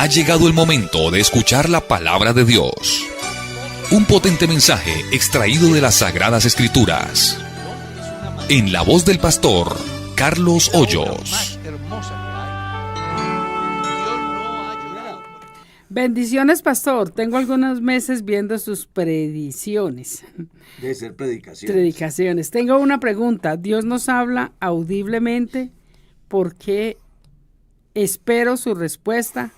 Ha llegado el momento de escuchar la palabra de Dios. Un potente mensaje extraído de las Sagradas Escrituras. En la voz del pastor Carlos Hoyos. Bendiciones, pastor. Tengo algunos meses viendo sus predicaciones. Debe ser predicaciones. Predicaciones. Tengo una pregunta. ¿Dios nos habla audiblemente? ¿Por qué? Espero su respuesta,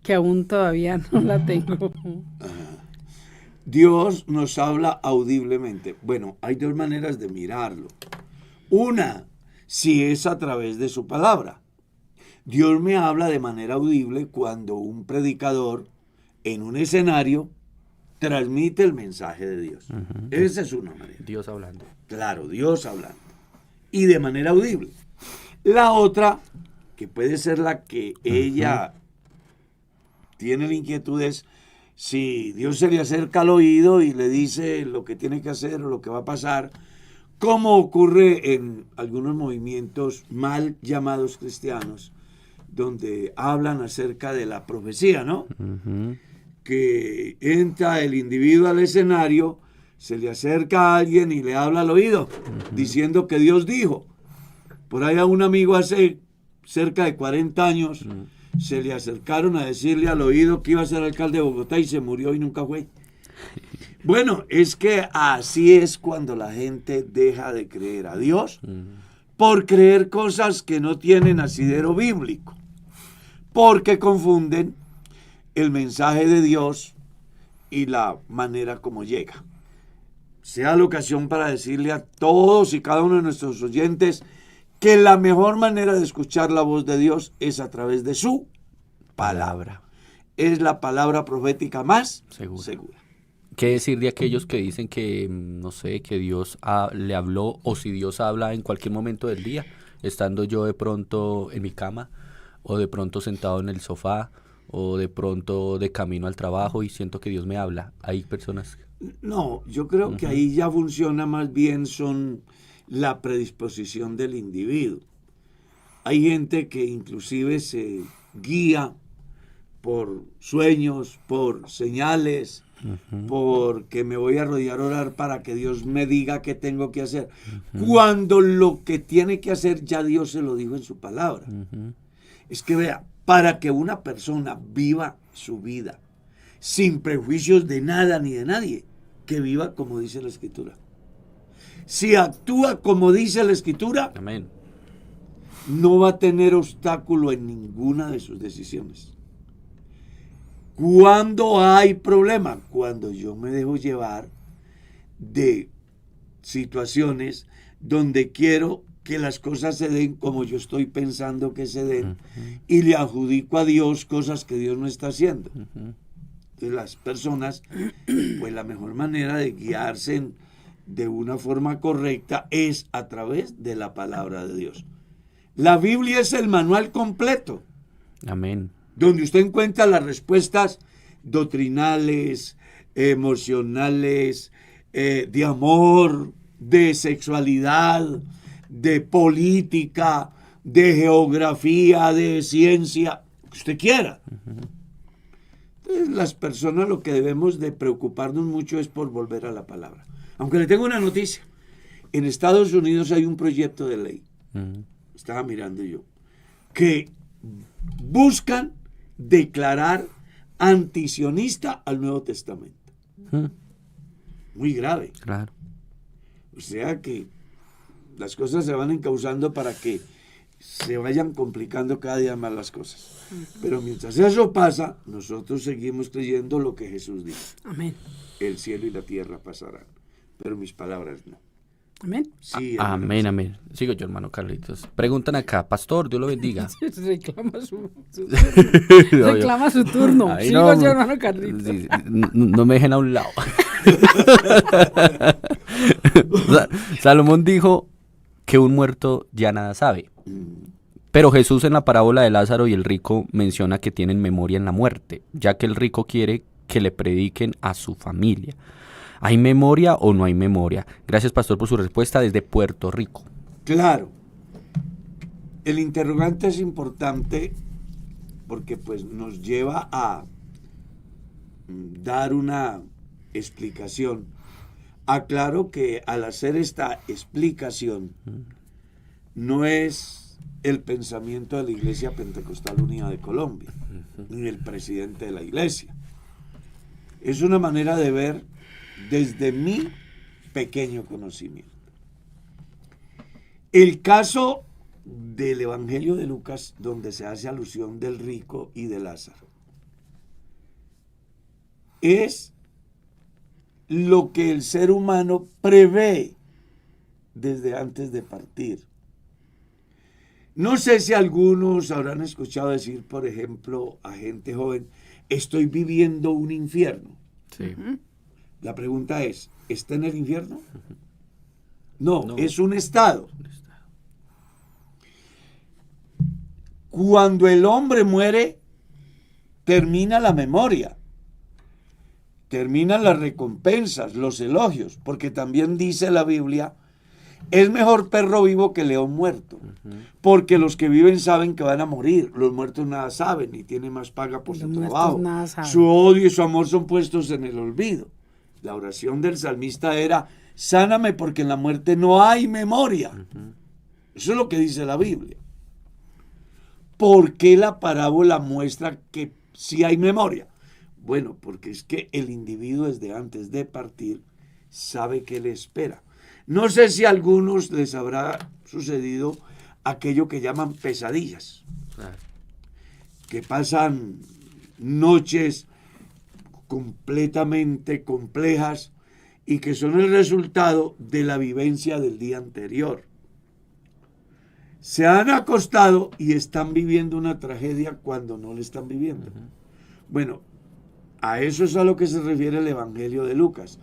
que aún todavía no la tengo. Dios nos habla audiblemente. Bueno, hay dos maneras de mirarlo. Una, si es a través de su palabra. Dios me habla de manera audible cuando un predicador en un escenario transmite el mensaje de Dios. Esa es una manera. Dios hablando. Claro, Dios hablando. Y de manera audible. La otra, que puede ser la que ella tiene la inquietud, es si Dios se le acerca al oído y le dice lo que tiene que hacer o lo que va a pasar, como ocurre en algunos movimientos mal llamados cristianos, donde hablan acerca de la profecía, ¿no? Que entra el individuo al escenario, se le acerca a alguien y le habla al oído, diciendo que Dios dijo. Por ahí a un amigo hace cerca de 40 años, se le acercaron a decirle al oído que iba a ser alcalde de Bogotá y se murió y nunca fue. Bueno, es que así es cuando la gente deja de creer a Dios por creer cosas que no tienen asidero bíblico, porque confunden el mensaje de Dios y la manera como llega. Sea la ocasión para decirle a todos y cada uno de nuestros oyentes que la mejor manera de escuchar la voz de Dios es a través de su palabra. Es la palabra profética más segura. ¿Qué decir de aquellos que dicen que, no sé, que Dios le habló, o si Dios habla en cualquier momento del día, estando yo de pronto en mi cama, o de pronto sentado en el sofá, o de pronto de camino al trabajo y siento que Dios me habla? Hay personas... No, yo creo que ahí ya funciona más bien son la predisposición del individuo. Hay gente que inclusive se guía por sueños, por señales, porque me voy a rodear a orar para que Dios me diga qué tengo que hacer. Cuando lo que tiene que hacer ya Dios se lo dijo en su palabra. Es que vea, para que una persona viva su vida sin prejuicios de nada ni de nadie, que viva como dice la Escritura. Si actúa como dice la Escritura, Amén, no va a tener obstáculo en ninguna de sus decisiones. ¿Cuándo hay problema? Cuando yo me dejo llevar de situaciones donde quiero que las cosas se den como yo estoy pensando que se den y le adjudico a Dios cosas que Dios no está haciendo. Entonces las personas, pues la mejor manera de guiarse de una forma correcta es a través de la palabra de Dios. La Biblia es el manual completo. amén, Donde usted encuentra las respuestas doctrinales, emocionales, de amor, de sexualidad, de política, de geografía, de ciencia, que usted quiera. Entonces, las personas lo que debemos de preocuparnos mucho es por volver a la palabra. Aunque le tengo una noticia. En Estados Unidos hay un proyecto de ley, estaba mirando yo, que buscan declarar antisionista al Nuevo Testamento. Muy grave. claro. O sea que las cosas se van encauzando para que se vayan complicando cada día más las cosas. Pero mientras eso pasa, nosotros seguimos creyendo lo que Jesús dijo. Amén. El cielo y la tierra pasarán, pero mis palabras no. Amén. Sí, Amén, amén. Sigo yo, hermano Carlitos. Preguntan acá, pastor, Dios lo bendiga. Reclama su turno. Reclama su turno. Ahí Sigo no, yo, hermano Carlitos. sí, no me dejen a un lado. Salomón dijo que un muerto ya nada sabe. Pero Jesús en la parábola de Lázaro y el rico menciona que tienen memoria en la muerte, ya que el rico quiere que le prediquen a su familia. ¿Hay memoria o no hay memoria? Gracias, pastor, por su respuesta desde Puerto Rico. Claro. El interrogante es importante porque pues nos lleva a dar una explicación. Aclaro que al hacer esta explicación no es el pensamiento de la Iglesia Pentecostal Unida de Colombia, ni el presidente de la Iglesia. Es una manera de ver desde mi pequeño conocimiento. El caso del Evangelio de Lucas, donde se hace alusión del rico y de Lázaro, es lo que el ser humano prevé desde antes de partir. No sé si algunos habrán escuchado decir, por ejemplo, a gente joven, estoy viviendo un infierno. Sí. La pregunta es, ¿está en el infierno? No, es un estado. Cuando el hombre muere, termina la memoria, terminan las recompensas, los elogios, porque también dice la Biblia, es mejor perro vivo que león muerto, porque los que viven saben que van a morir, los muertos nada saben y tienen más paga por su trabajo. Su odio y su amor son puestos en el olvido. La oración del salmista era, sáname porque en la muerte no hay memoria. Eso es lo que dice la Biblia. ¿Por qué la parábola muestra que sí hay memoria? Bueno, porque es que el individuo desde antes de partir sabe que le espera. No sé si a algunos les habrá sucedido aquello que llaman pesadillas, que pasan noches completamente complejas y que son el resultado de la vivencia del día anterior. Se han acostado y están viviendo una tragedia cuando no la están viviendo. Bueno, a eso es a lo que se refiere el Evangelio de Lucas.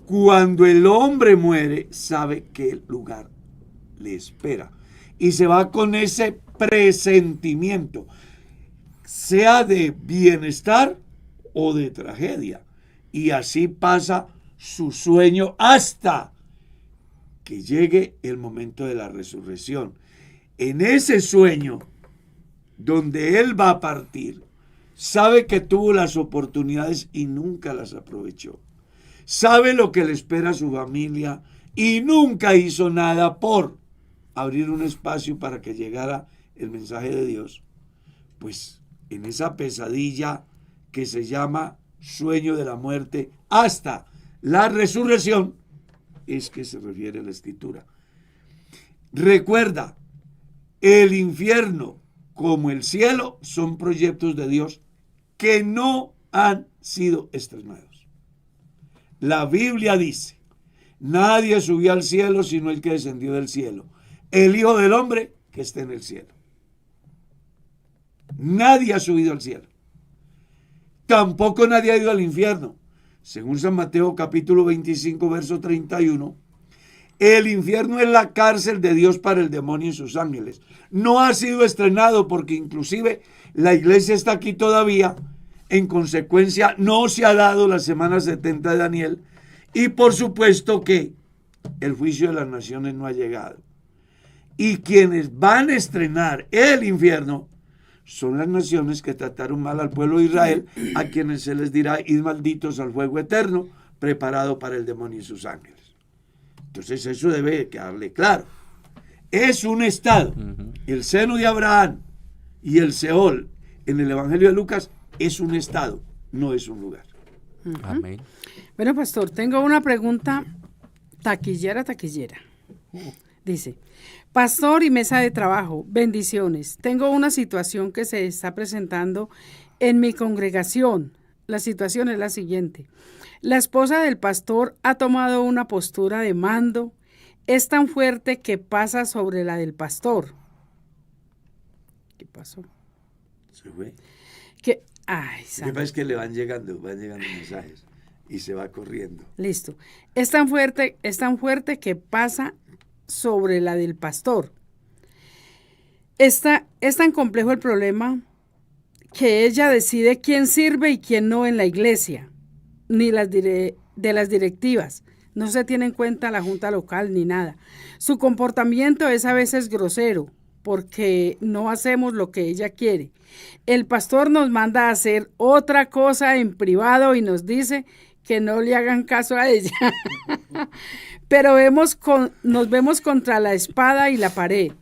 Cuando el hombre muere, sabe qué lugar le espera. Y se va con ese presentimiento, sea de bienestar o de tragedia. Y así pasa su sueño hasta que llegue el momento de la resurrección. En ese sueño, donde él va a partir, sabe que tuvo las oportunidades y nunca las aprovechó. Sabe lo que le espera a su familia y nunca hizo nada por abrir un espacio para que llegara el mensaje de Dios. Pues en esa pesadilla que se llama sueño de la muerte hasta la resurrección es que se refiere la Escritura. Recuerda, el infierno como el cielo son proyectos de Dios que no han sido estrenados. La Biblia dice, nadie subió al cielo sino el que descendió del cielo, el Hijo del Hombre que está en el cielo. Nadie ha subido al cielo. Tampoco nadie ha ido al infierno. Según San Mateo capítulo 25, verso 31, el infierno es la cárcel de Dios para el demonio y sus ángeles. No ha sido estrenado porque inclusive la iglesia está aquí todavía. En consecuencia, no se ha dado la semana 70 de Daniel. Y por supuesto que el juicio de las naciones no ha llegado. Y quienes van a estrenar el infierno son las naciones que trataron mal al pueblo de Israel, a quienes se les dirá, id malditos al fuego eterno, preparado para el demonio y sus ángeles. Entonces eso debe quedarle claro. Es un estado. El seno de Abraham y el Seol en el Evangelio de Lucas es un estado, no es un lugar. Amén. Bueno, pastor, tengo una pregunta taquillera. Dice, pastor y mesa de trabajo, bendiciones. Tengo una situación que se está presentando en mi congregación. La situación es la siguiente. La esposa del pastor ha tomado una postura de mando. Es tan fuerte que pasa sobre la del pastor. ¿Qué pasó? Se fue. Ay, Lo que pasa es que le van llegando mensajes y se va corriendo. Listo. Es tan fuerte que pasa sobre la del pastor. Es tan complejo el problema que ella decide quién sirve y quién no en la iglesia, ni de las directivas. No se tiene en cuenta la junta local ni nada. Su comportamiento es a veces grosero, porque no hacemos lo que ella quiere. El pastor nos manda a hacer otra cosa en privado y nos dice que no le hagan caso a ella. Pero nos vemos contra la espada y la pared.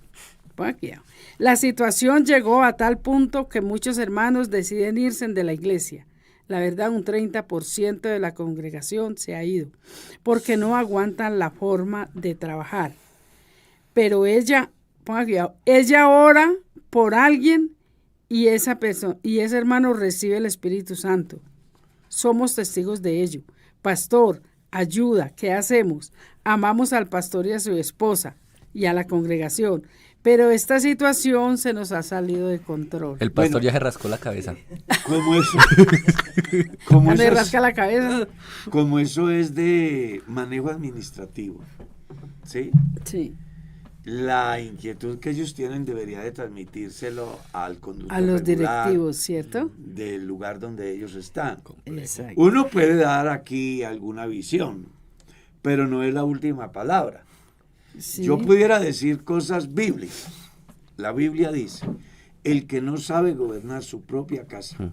Pon aquí. La situación llegó a tal punto que muchos hermanos deciden irse de la iglesia. La verdad, un 30% de la congregación se ha ido porque no aguantan la forma de trabajar. Pero ella ora por alguien y esa persona y ese hermano recibe el Espíritu Santo. Somos testigos de ello. Pastor, ayuda, ¿qué hacemos? Amamos al pastor y a su esposa y a la congregación, pero esta situación se nos ha salido de control. El pastor ya se rascó la cabeza. ¿Cómo eso? ¿Cómo se rasca la cabeza? Como eso es de manejo administrativo, ¿sí? Sí. La inquietud que ellos tienen debería de transmitírselo al conductor A los regular directivos, ¿cierto? del lugar donde ellos están. Exacto. Uno puede dar aquí alguna visión, pero no es la última palabra. Sí. Yo pudiera decir cosas bíblicas. La Biblia dice, el que no sabe gobernar su propia casa,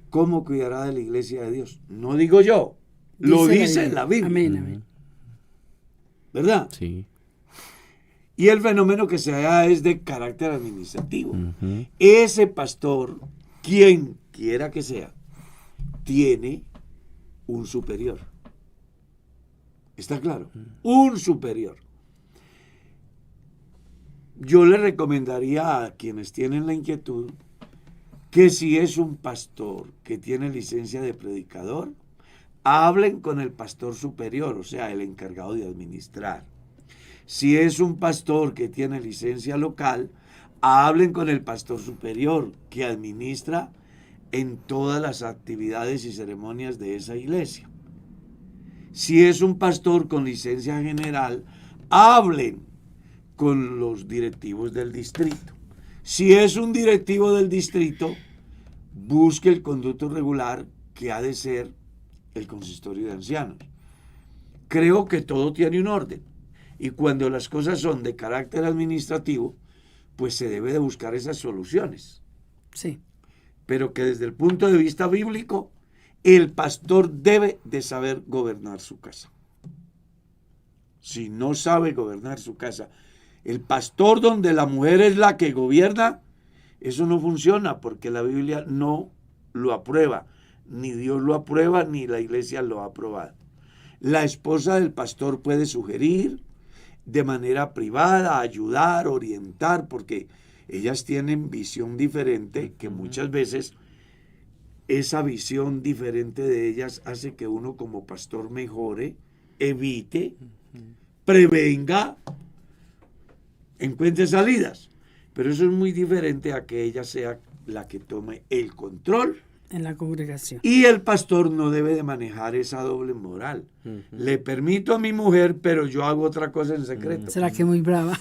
¿cómo cuidará de la iglesia de Dios? No digo yo, lo dice la Biblia. Amén, amén. ¿Verdad? Sí. Y el fenómeno que se da es de carácter administrativo. Ese pastor, quien quiera que sea, tiene un superior. ¿Está claro? Un superior. Yo le recomendaría a quienes tienen la inquietud que si es un pastor que tiene licencia de predicador, hablen con el pastor superior, o sea, el encargado de administrar. Si es un pastor que tiene licencia local, hablen con el pastor superior que administra en todas las actividades y ceremonias de esa iglesia. Si es un pastor con licencia general, hablen con los directivos del distrito. Si es un directivo del distrito, busque el conducto regular que ha de ser el consistorio de ancianos. Creo que todo tiene un orden. Y cuando las cosas son de carácter administrativo, pues se debe de buscar esas soluciones. Sí. Pero que desde el punto de vista bíblico, el pastor debe de saber gobernar su casa. Si no sabe gobernar su casa, el pastor donde la mujer es la que gobierna, eso no funciona porque la Biblia no lo aprueba. Ni Dios lo aprueba, ni la iglesia lo ha aprobado. La esposa del pastor puede sugerir de manera privada, ayudar, orientar, porque ellas tienen visión diferente, que muchas veces esa visión diferente de ellas hace que uno como pastor mejore, evite, prevenga, encuentre salidas. Pero eso es muy diferente a que ella sea la que tome el control. En la congregación. Y el pastor no debe de manejar esa doble moral. Le permito a mi mujer, pero yo hago otra cosa en secreto. ¿Será que muy brava?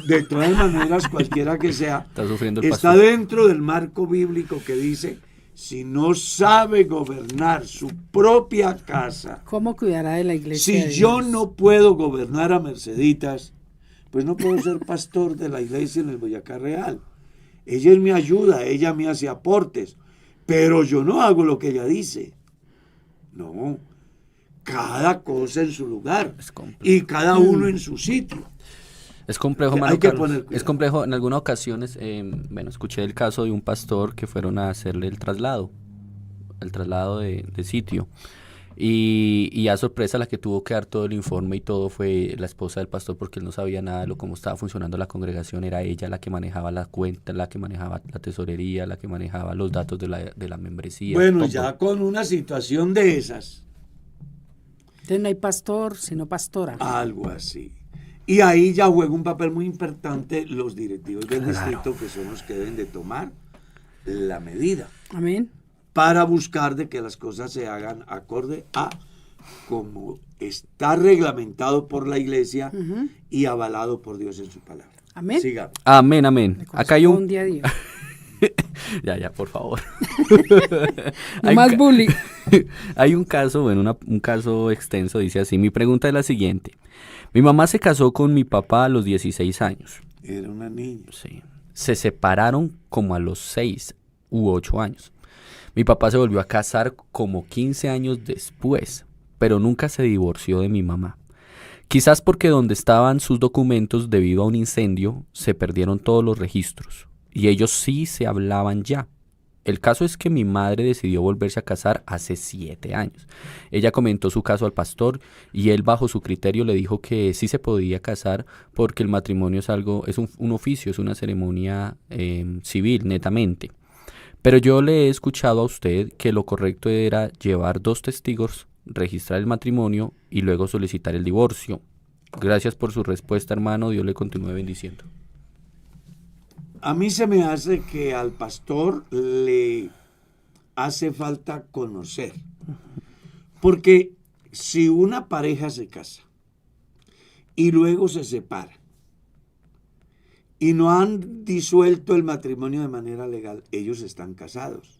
De todas maneras, cualquiera que sea, Está sufriendo el está pastor. dentro del marco bíblico que dice, si no sabe gobernar su propia casa, ¿Cómo cuidará de la iglesia? si de yo Dios? no puedo gobernar a Merceditas, pues no puedo ser pastor de la iglesia en el Boyacá Real. Ella es mi ayuda, ella me hace aportes, pero yo no hago lo que ella dice. No, cada cosa en su lugar Es complejo. y cada uno en su sitio. Es complejo, Hay Mano que Carlos. poner cuidado. Es complejo. En algunas ocasiones, escuché el caso de un pastor que fueron a hacerle el traslado de sitio. Y a sorpresa la que tuvo que dar todo el informe y todo fue la esposa del pastor, porque él no sabía nada de cómo estaba funcionando la congregación. Era ella la que manejaba la cuenta, la que manejaba la tesorería, la que manejaba los datos de la membresía. Bueno, todo. ya con una situación de esas, Entonces no hay pastor, sino pastora. algo así. Y ahí ya juega un papel muy importante los directivos del distrito, que son los que deben de tomar la medida Amén. para buscar de que las cosas se hagan acorde a como está reglamentado por la iglesia y avalado por Dios en su palabra. Amén. Sigamos. Amén, amén. Le Acá hay un... corresponde a Dios. Ya, por favor. No Hay más un bullying. Hay un caso, bueno, un caso extenso, dice así. Mi pregunta es la siguiente. Mi mamá se casó con mi papá a los 16 años. Era una niña. Sí. Se separaron como a los 6 u 8 años. Mi papá se volvió a casar como 15 años después, pero nunca se divorció de mi mamá. Quizás porque donde estaban sus documentos debido a un incendio se perdieron todos los registros y ellos sí se hablaban ya. El caso es que mi madre decidió volverse a casar hace 7 años. Ella comentó su caso al pastor y él bajo su criterio le dijo que sí se podía casar porque el matrimonio es un oficio, es una ceremonia civil netamente. Pero yo le he escuchado a usted que lo correcto era llevar 2 testigos, registrar el matrimonio y luego solicitar el divorcio. Gracias por su respuesta, hermano. Dios le continúe bendiciendo. A mí se me hace que al pastor le hace falta conocer. Porque si una pareja se casa y luego se separa y no han disuelto el matrimonio de manera legal, ellos están casados.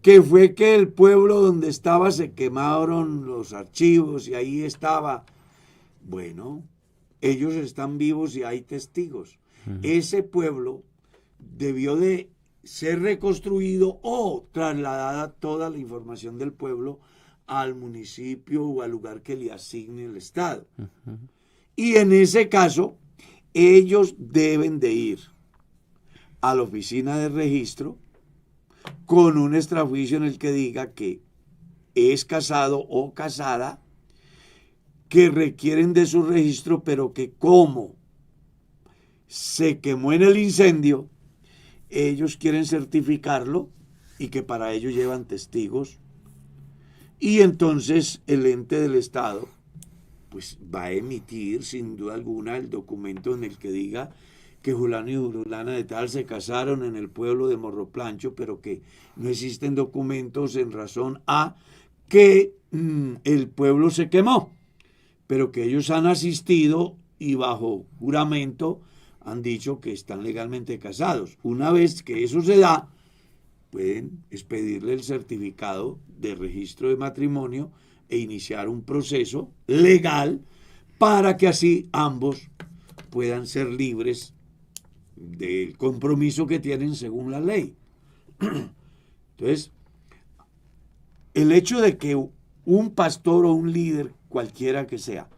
Que fue que el pueblo donde estaba se quemaron los archivos y ahí estaba. Bueno, ellos están vivos y hay testigos. Ese pueblo debió de ser reconstruido o trasladada toda la información del pueblo al municipio o al lugar que le asigne el Estado. Y en ese caso, ellos deben de ir a la oficina de registro con un extraoficio en el que diga que es casado o casada, que requieren de su registro, pero que como se quemó en el incendio, ellos quieren certificarlo y que para ello llevan testigos. Y entonces el ente del Estado pues va a emitir sin duda alguna el documento en el que diga que Julano y Julana de tal se casaron en el pueblo de Morroplancho, pero que no existen documentos en razón a que el pueblo se quemó, pero que ellos han asistido y bajo juramento han dicho que están legalmente casados. Una vez que eso se da, pueden expedirle el certificado de registro de matrimonio e iniciar un proceso legal para que así ambos puedan ser libres del compromiso que tienen según la ley. Entonces, el hecho de que un pastor o un líder, cualquiera que sea,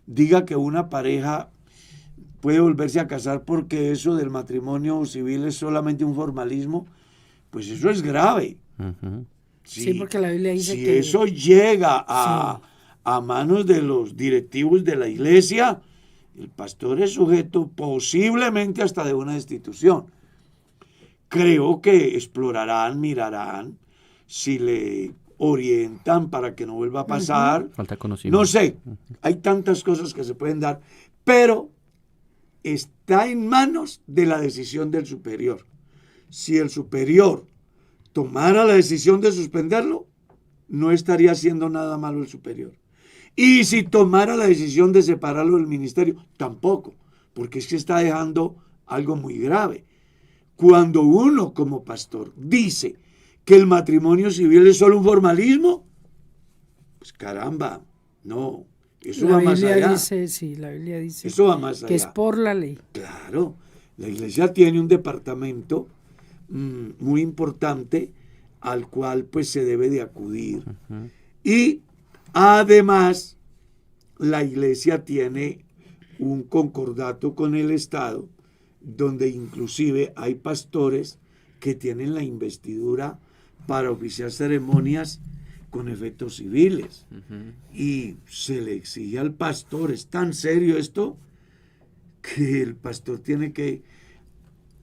diga que una pareja puede volverse a casar porque eso del matrimonio civil es solamente un formalismo, pues eso es grave. Sí, porque la Biblia dice si que eso llega a manos de los directivos de la iglesia, el pastor es sujeto posiblemente hasta de una destitución. Creo que explorarán, mirarán, si le orientan para que no vuelva a pasar. Falta conocimiento. No sé, hay tantas cosas que se pueden dar, pero está en manos de la decisión del superior. Si el superior tomara la decisión de suspenderlo, no estaría haciendo nada malo el superior. Y si tomara la decisión de separarlo del ministerio, tampoco, porque es que está dejando algo muy grave. Cuando uno como pastor dice que el matrimonio civil es solo un formalismo, pues caramba, no, eso va más allá. La Biblia dice eso va más allá. Que es por la ley. Claro, la iglesia tiene un departamento muy importante al cual pues se debe de acudir. Y además la iglesia tiene un concordato con el Estado donde inclusive hay pastores que tienen la investidura para oficiar ceremonias con efectos civiles. Y se le exige al pastor, es tan serio esto, que el pastor tiene que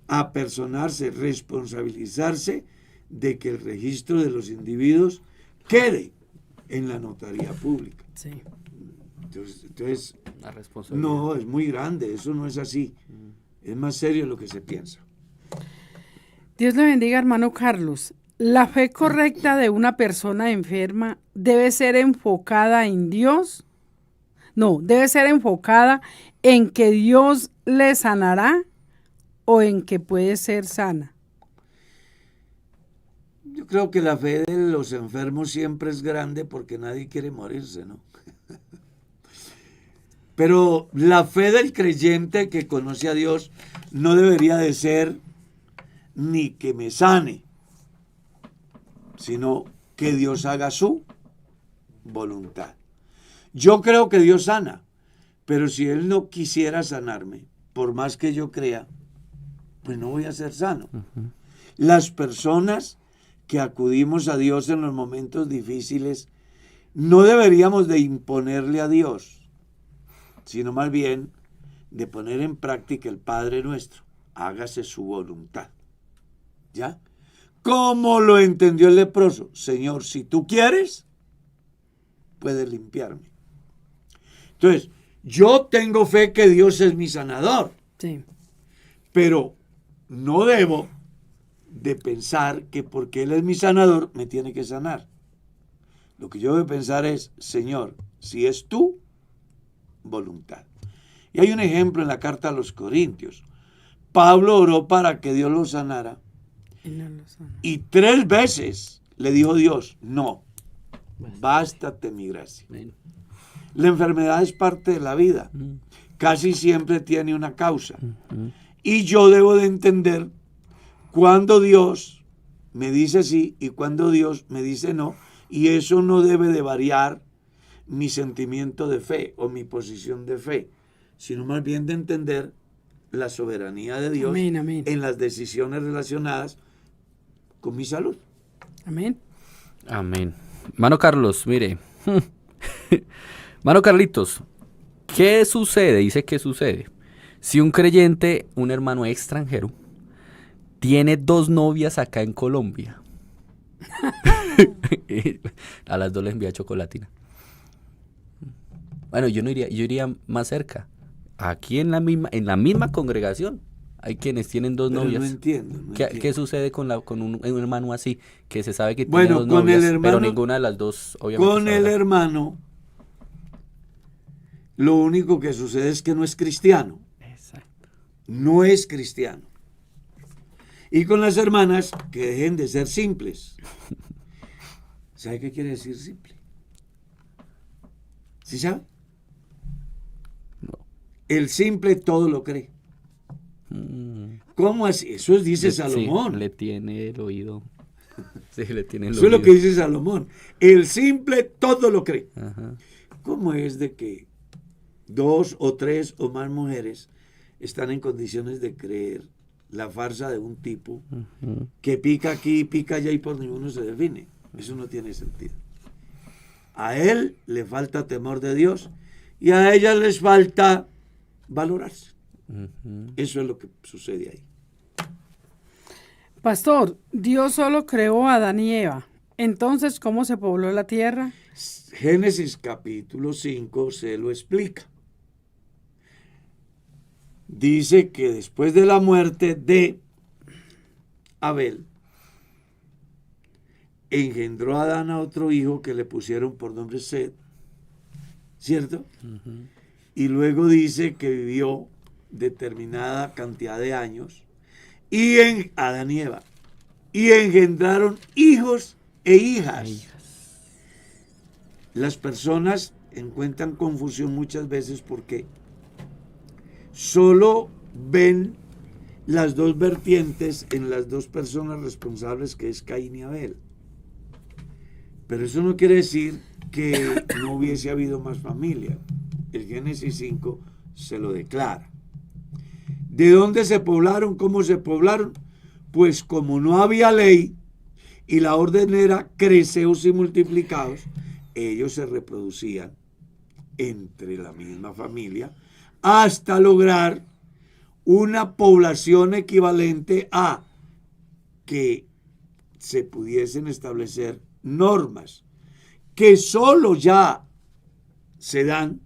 apersonarse, responsabilizarse de que el registro de los individuos quede en la notaría pública. Sí. Entonces La responsabilidad. no, es muy grande, eso no es así. Es más serio de lo que se piensa. Dios le bendiga, hermano Carlos. ¿La fe correcta de una persona enferma debe ser enfocada en Dios? No, debe ser enfocada en que Dios le sanará o en que puede ser sana. Yo creo que la fe de los enfermos siempre es grande porque nadie quiere morirse, ¿no? Pero la fe del creyente que conoce a Dios no debería de ser ni que me sane, sino que Dios haga su voluntad. Yo creo que Dios sana, pero si Él no quisiera sanarme, por más que yo crea, pues no voy a ser sano. Las personas que acudimos a Dios en los momentos difíciles, no deberíamos de imponerle a Dios, sino más bien de poner en práctica el Padre nuestro. Hágase su voluntad. ¿Ya? ¿Cómo lo entendió el leproso? Señor, si tú quieres, puedes limpiarme. Entonces, yo tengo fe que Dios es mi sanador. Sí. Pero no debo de pensar que porque Él es mi sanador, me tiene que sanar. Lo que yo debo pensar es, Señor, si es tu voluntad. Y hay un ejemplo en la carta a los Corintios. Pablo oró para que Dios lo sanara. Y 3 veces le dijo Dios, no, bástate mi gracia. La enfermedad es parte de la vida. Casi siempre tiene una causa. Y yo debo de entender cuando Dios me dice sí y cuando Dios me dice no. Y eso no debe de variar mi sentimiento de fe o mi posición de fe, sino más bien de entender la soberanía de Dios en las decisiones relacionadas con mi salud. Amén. Amén. Mano Carlos, mire. Mano Carlitos, ¿qué sucede? Dice que sucede. Si un creyente, un hermano extranjero, tiene 2 novias acá en Colombia. A las 2 les envía chocolatina. Bueno, yo iría más cerca. Aquí en la misma congregación hay quienes tienen 2 novias. No entiendo. ¿Qué sucede con un hermano así? Que se sabe que tiene 2 con novias, el hermano, pero ninguna de las 2, obviamente. Con el hermano, lo único que sucede es que no es cristiano. Exacto. No es cristiano. Y con las hermanas, que dejen de ser simples. ¿Sabe qué quiere decir simple? ¿Sí sabe? No. El simple todo lo cree. ¿Cómo así? Eso dice Sí, Salomón. le tiene el oído. Sí, le tiene el Eso oído. es lo que dice Salomón. El simple todo lo cree. Ajá. ¿Cómo es de que 2 o 3 o más mujeres están en condiciones de creer la farsa de un tipo que pica aquí, pica allá y por ninguno se define? Eso no tiene sentido. A él le falta temor de Dios y a ellas les falta valorarse. Eso es lo que sucede ahí. Pastor, Dios solo creó a Adán y Eva. Entonces, ¿cómo se pobló la tierra? Génesis capítulo 5 se lo explica. Dice que después de la muerte de Abel, engendró a Adán a otro hijo que le pusieron por nombre Set, ¿cierto? Y luego dice que vivió determinada cantidad de años y en Adán y Eva, y engendraron hijos e hijas. Las personas encuentran confusión muchas veces porque solo ven las 2 vertientes en las 2 personas responsables, que es Caín y Abel. Pero eso no quiere decir que no hubiese habido más familia. El Génesis 5 se lo declara. ¿De dónde se poblaron? ¿Cómo se poblaron? Pues como no había ley y la orden era creceos y multiplicaos, ellos se reproducían entre la misma familia hasta lograr una población equivalente a que se pudiesen establecer normas que solo ya se dan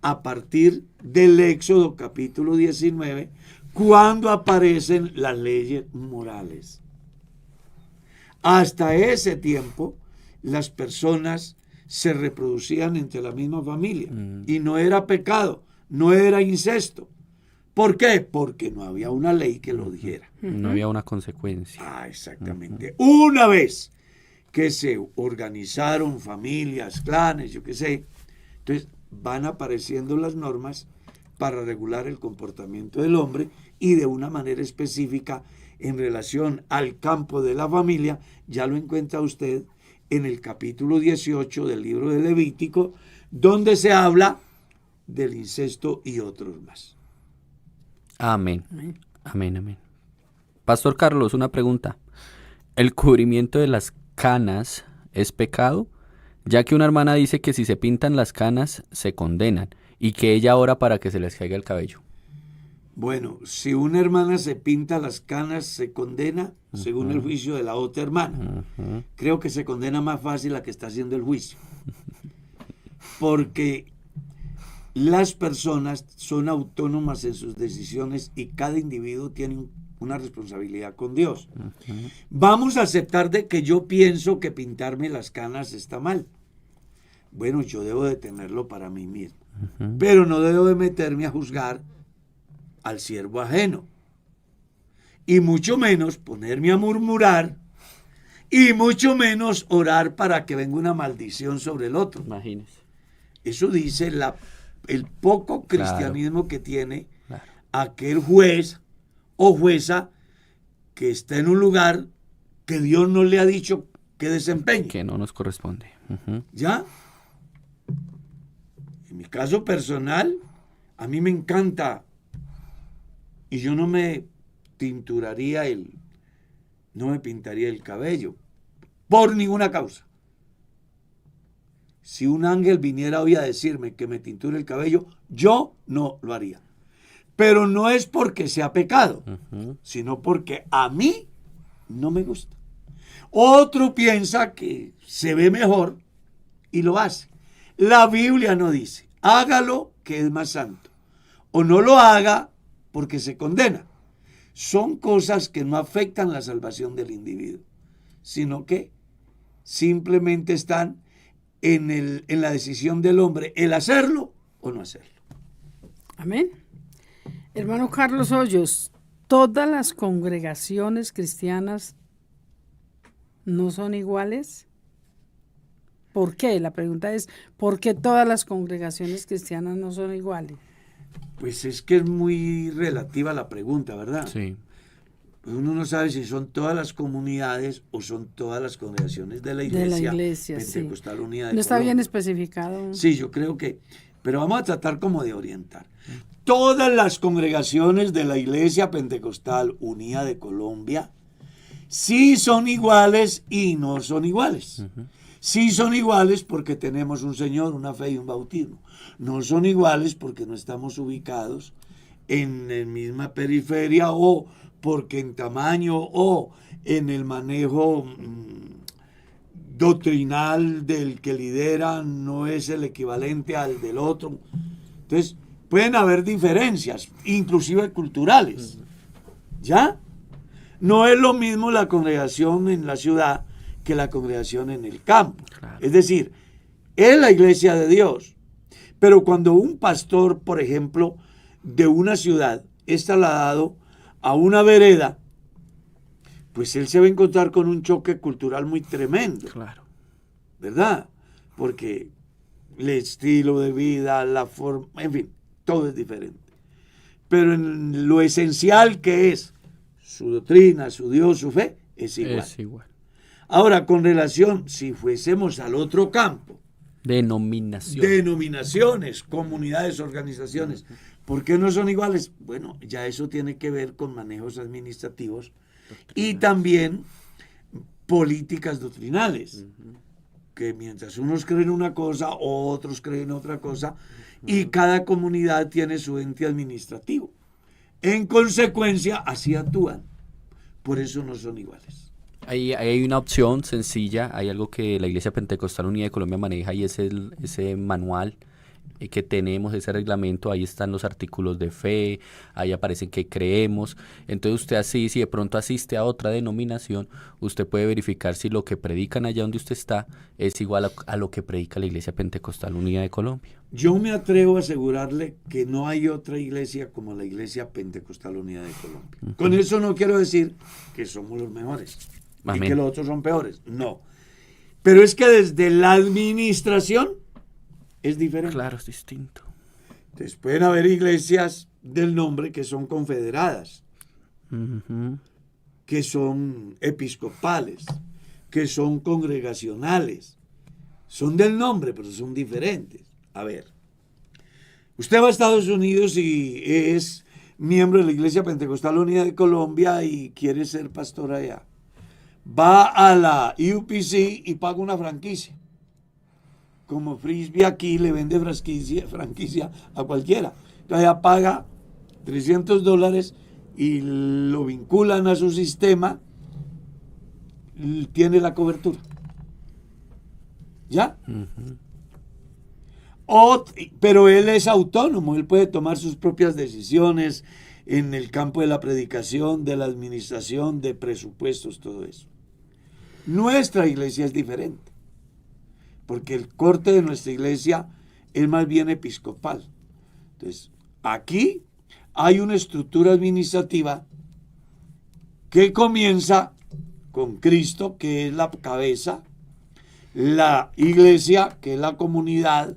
a partir del Éxodo capítulo 19, cuando aparecen las leyes morales. Hasta ese tiempo, las personas se reproducían entre la misma familia y no era pecado, no era incesto. ¿Por qué? Porque no había una ley que lo dijera. No había una consecuencia. Ah, exactamente. Una vez que se organizaron familias, clanes, yo qué sé, entonces van apareciendo las normas para regular el comportamiento del hombre y de una manera específica en relación al campo de la familia, ya lo encuentra usted en el capítulo 18 del libro de Levítico, donde se habla del incesto y otros más. Amén. Amén, amén. Pastor Carlos, una pregunta. ¿El cubrimiento de las canas es pecado? Ya que una hermana dice que si se pintan las canas se condenan y que ella ora para que se les caiga el cabello. Bueno, si una hermana se pinta las canas, se condena según el juicio de la otra hermana. Creo que se condena más fácil la que está haciendo el juicio. Porque las personas son autónomas en sus decisiones y cada individuo tiene una responsabilidad con Dios. Vamos a aceptar de que yo pienso que pintarme las canas está mal. Bueno, yo debo de tenerlo para mí mismo. Pero no debo de meterme a juzgar al siervo ajeno. Y mucho menos ponerme a murmurar y mucho menos orar para que venga una maldición sobre el otro. Imagínese. Eso dice el poco cristianismo que tiene aquel juez o jueza que está en un lugar que Dios no le ha dicho que desempeñe. Que no nos corresponde. ¿Ya? En mi caso personal, a mí me encanta y yo no me no me pintaría el cabello por ninguna causa. Si un ángel viniera hoy a decirme que me tinture el cabello, yo no lo haría. Pero no es porque sea pecado, sino porque a mí no me gusta. Otro piensa que se ve mejor y lo hace. La Biblia no dice, hágalo que es más santo. O no lo haga porque se condena. Son cosas que no afectan la salvación del individuo, sino que simplemente están en la decisión del hombre, el hacerlo o no hacerlo. Amén. Hermano Carlos Hoyos, ¿todas las congregaciones cristianas no son iguales? ¿Por qué? La pregunta es, ¿por qué todas las congregaciones cristianas no son iguales? Pues es que es muy relativa la pregunta, ¿verdad? Sí. Pues uno no sabe si son todas las comunidades o son todas las congregaciones de la iglesia, Pentecostal sí. Unida de No está Colombia. bien especificado. Sí, yo creo que, pero vamos a tratar como de orientar. Todas las congregaciones de la Iglesia Pentecostal Unida de Colombia sí son iguales y no son iguales. Sí son iguales porque tenemos un Señor, una fe y un bautismo. No son iguales porque no estamos ubicados en la misma periferia o porque en tamaño o en el manejo doctrinal del que lidera no es el equivalente al del otro. Entonces, pueden haber diferencias, inclusive culturales. ¿Ya? No es lo mismo la congregación en la ciudad que la congregación en el campo. Claro. Es decir, es la iglesia de Dios. Pero cuando un pastor, por ejemplo, de una ciudad es trasladado a una vereda, pues él se va a encontrar con un choque cultural muy tremendo. Claro. ¿Verdad? Porque el estilo de vida, la forma, en fin, todo es diferente. Pero en lo esencial que es su doctrina, su Dios, su fe, es igual. Es igual. Ahora, con relación, si fuésemos al otro campo, denominaciones, comunidades, organizaciones, ¿por qué no son iguales? Bueno, ya eso tiene que ver con manejos administrativos y también políticas doctrinales. Que mientras unos creen una cosa, otros creen otra cosa, y cada comunidad tiene su ente administrativo. En consecuencia, así actúan. Por eso no son iguales. Ahí hay una opción sencilla, hay algo que la Iglesia Pentecostal Unida de Colombia maneja y es ese manual que tenemos, ese reglamento. Ahí están los artículos de fe, ahí aparecen que creemos. Entonces usted así, si de pronto asiste a otra denominación, usted puede verificar si lo que predican allá donde usted está es igual a lo que predica la Iglesia Pentecostal Unida de Colombia. Yo me atrevo a asegurarle que no hay otra iglesia como la Iglesia Pentecostal Unida de Colombia. Con eso no quiero decir que somos los mejores. Amén. Y que los otros son peores. No. Pero es que desde la administración es diferente. Claro, es distinto. Entonces pueden haber iglesias del nombre que son confederadas, Ujú. que son episcopales, que son congregacionales. Son del nombre, pero son diferentes. A ver, usted va a Estados Unidos y es miembro de la Iglesia Pentecostal Unida de Colombia y quiere ser pastor allá. Va a la UPC y paga una franquicia. Como Frisbee aquí le vende franquicia a cualquiera. Entonces ya paga $300 y lo vinculan a su sistema, tiene la cobertura. ¿Ya? Pero él es autónomo, él puede tomar sus propias decisiones en el campo de la predicación, de la administración, de presupuestos, todo eso. Nuestra iglesia es diferente, porque el corte de nuestra iglesia es más bien episcopal. Entonces, aquí hay una estructura administrativa que comienza con Cristo, que es la cabeza, la iglesia, que es la comunidad,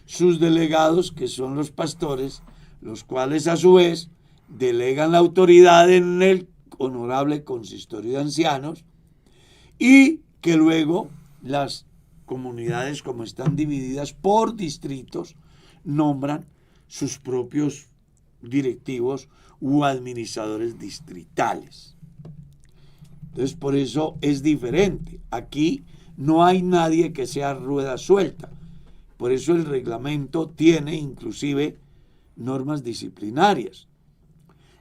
sus delegados, que son los pastores, los cuales a su vez delegan la autoridad en el honorable consistorio de ancianos, y que luego las comunidades, como están divididas por distritos, nombran sus propios directivos u administradores distritales. Entonces, por eso es diferente. Aquí no hay nadie que sea rueda suelta. Por eso el reglamento tiene inclusive normas disciplinarias.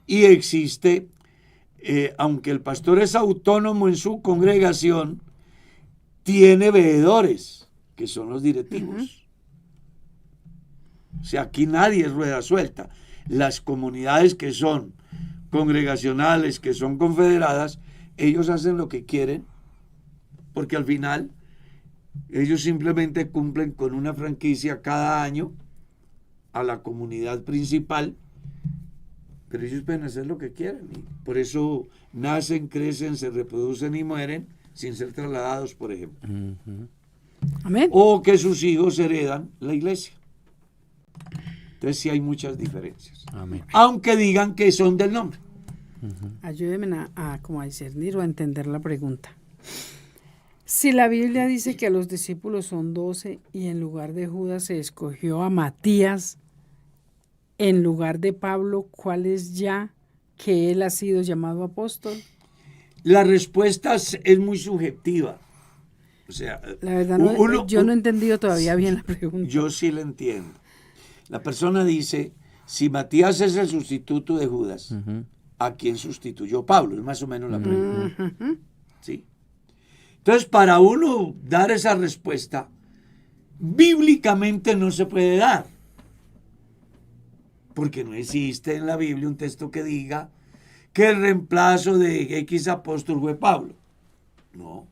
Y existe, aunque el pastor es autónomo en su congregación, tiene veedores, que son los directivos. O sea, aquí nadie es rueda suelta. Las comunidades que son congregacionales, que son confederadas, ellos hacen lo que quieren, porque al final ellos simplemente cumplen con una franquicia cada año a la comunidad principal, pero ellos pueden hacer lo que quieran. Y por eso nacen, crecen, se reproducen y mueren sin ser trasladados, por ejemplo. Amén. O que sus hijos heredan la iglesia. Entonces sí hay muchas diferencias. Amén. Aunque digan que son del nombre. Ayúdenme como a discernir o a entender la pregunta. Si la Biblia dice que a los discípulos son 12 y en lugar de Judas se escogió a Matías en lugar de Pablo, ¿cuál es ya que él ha sido llamado apóstol? La respuesta es muy subjetiva. O sea, La verdad, yo no he entendido todavía bien la pregunta. Yo sí la entiendo. La persona dice, si Matías es el sustituto de Judas, ¿a quién sustituyó Pablo? Es más o menos la pregunta. ¿Sí? Entonces, para uno dar esa respuesta, bíblicamente no se puede dar. Porque no existe en la Biblia un texto que diga que el reemplazo de X apóstol fue Pablo. No.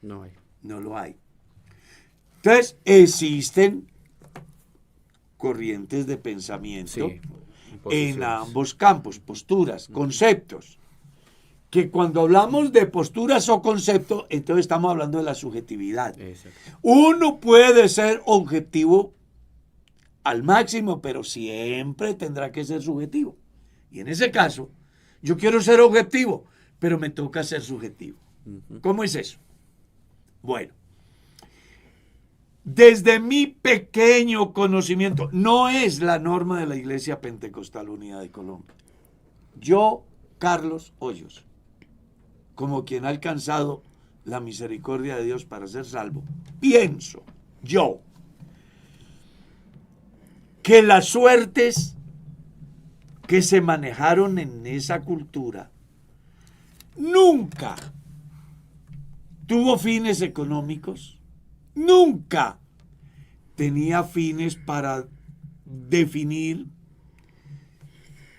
No hay. No lo hay. Entonces, existen corrientes de pensamiento Sí, en ambos campos, posturas, conceptos. Que cuando hablamos de posturas o conceptos, entonces estamos hablando de la subjetividad. Exacto. Uno puede ser objetivo al máximo, pero siempre tendrá que ser subjetivo. Y en ese caso, yo quiero ser objetivo, pero me toca ser subjetivo. ¿Cómo es eso? Bueno, desde mi pequeño conocimiento, no es la norma de la Iglesia Pentecostal Unida de Colombia. Yo, Carlos Hoyos, como quien ha alcanzado la misericordia de Dios para ser salvo, pienso yo que las suertes que se manejaron en esa cultura nunca tuvo fines económicos, nunca tenía fines para definir